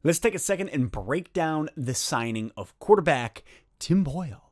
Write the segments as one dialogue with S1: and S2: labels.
S1: Let's take a second and break down the signing of quarterback Tim Boyle.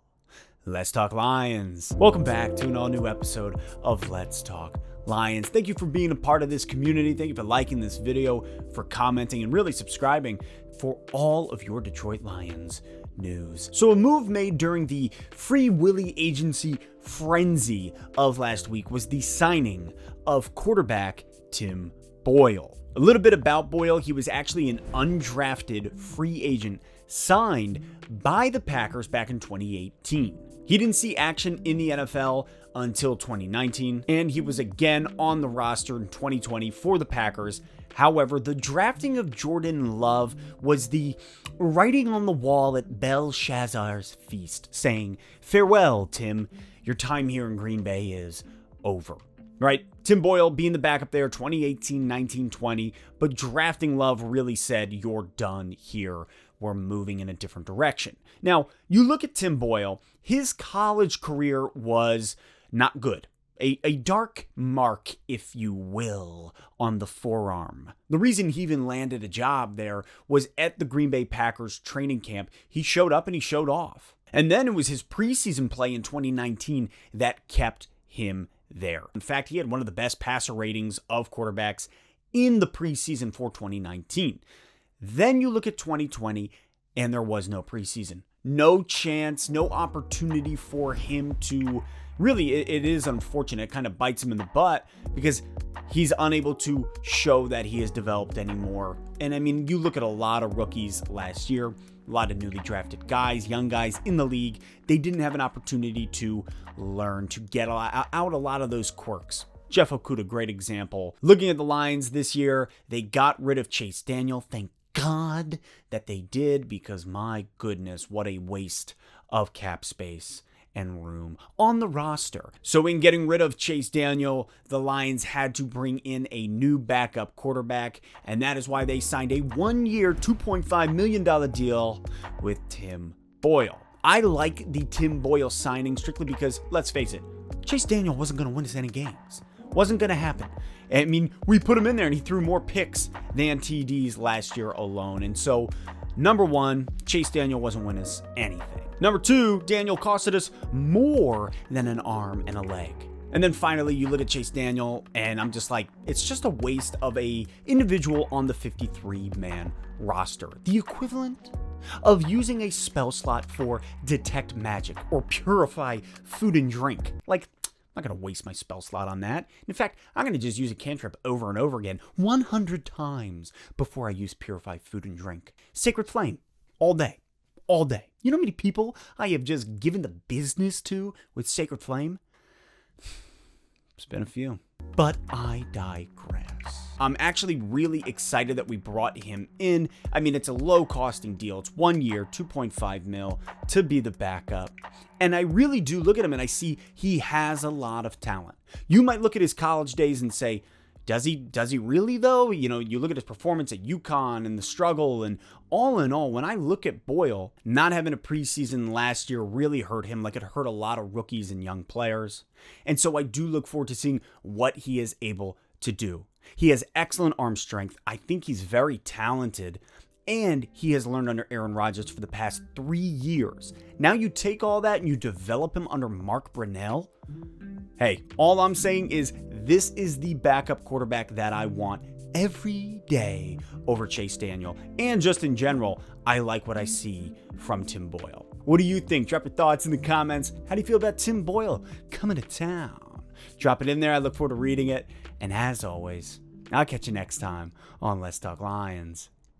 S1: Let's Talk Lions. Welcome back to an all-new episode of Let's Talk Lions. Thank you for being a part of this community. Thank you for liking this video, for commenting, and really subscribing for all of your Detroit Lions news. So a move made during the Free Willy agency frenzy of last week was the signing of quarterback Tim Boyle. A little bit about Boyle: he was actually an undrafted free agent signed by the Packers back in 2018. He didn't see action in the NFL until 2019, and he was again on the roster in 2020 for the Packers. However, the drafting of Jordan Love was the writing on the wall at Belshazzar's feast, saying, "Farewell, Tim. Your time here in Green Bay is over." Right? Tim Boyle being the backup there, 2018, 19, 20, but drafting Love really said, "You're done here. We're moving in a different direction." Now, you look at Tim Boyle, his college career was not good. A dark mark, if you will, on the forearm. The reason he even landed a job there was at the Green Bay Packers training camp. He showed up and he showed off. And then it was his preseason play in 2019 that kept him there. In fact, he had one of the best passer ratings of quarterbacks in the preseason for 2019. Then you look at 2020, and there was no preseason. No chance, no opportunity for him to really, it is unfortunate. It kind of bites him in the butt because he's unable to show that he has developed anymore. And I mean, you look at a lot of rookies last year, a lot of newly drafted guys, young guys in the league. They didn't have an opportunity to learn, to get out a lot of those quirks. Jeff Okudah, great example. Looking at the Lions this year, they got rid of Chase Daniel. Thank God that they did, because my goodness, what a waste of cap space and room on the roster. So in getting rid of Chase Daniel, the Lions had to bring in a new backup quarterback, and that is why they signed a one-year, $2.5 million deal with Tim Boyle. I like the Tim Boyle signing strictly because, let's face it, Chase Daniel wasn't going to win us any games. Wasn't going to happen. I mean, we put him in there and he threw more picks than TDs last year alone. And so, number one, Chase Daniel wasn't winning us anything. Number two, Daniel costed us more than an arm and a leg. And then finally, you look at Chase Daniel, and I'm just like, it's just a waste of a individual on the 53-man roster. The equivalent of using a spell slot for Detect Magic or Purify Food and Drink. Like, I'm not going to waste my spell slot on that. In fact, I'm going to just use a cantrip over and over again 100 times before I use Purify Food and Drink. Sacred Flame, all day. All day. You know how many people I have just given the business to with Sacred Flame? It's been a few. But I digress. I'm actually really excited that we brought him in. I mean, it's a low costing deal. It's 1 year, 2.5 mil to be the backup. And I really do look at him and I see he has a lot of talent. You might look at his college days and say, does he really though? You know, you look at his performance at UConn and the struggle, and all in all, when I look at Boyle, not having a preseason last year really hurt him like it hurt a lot of rookies and young players. And so I do look forward to seeing what he is able to do. He has excellent arm strength. I think he's very talented, and he has learned under Aaron Rodgers for the past 3 years. Now you take all that and you develop him under Mark Brunell. Hey, all I'm saying is this is the backup quarterback that I want every day over Chase Daniel. And just in general, I like what I see from Tim Boyle. What do you think? Drop your thoughts in the comments. How do you feel about Tim Boyle coming to town? Drop it in there. I look forward to reading it. And as always, I'll catch you next time on Let's Talk Lions.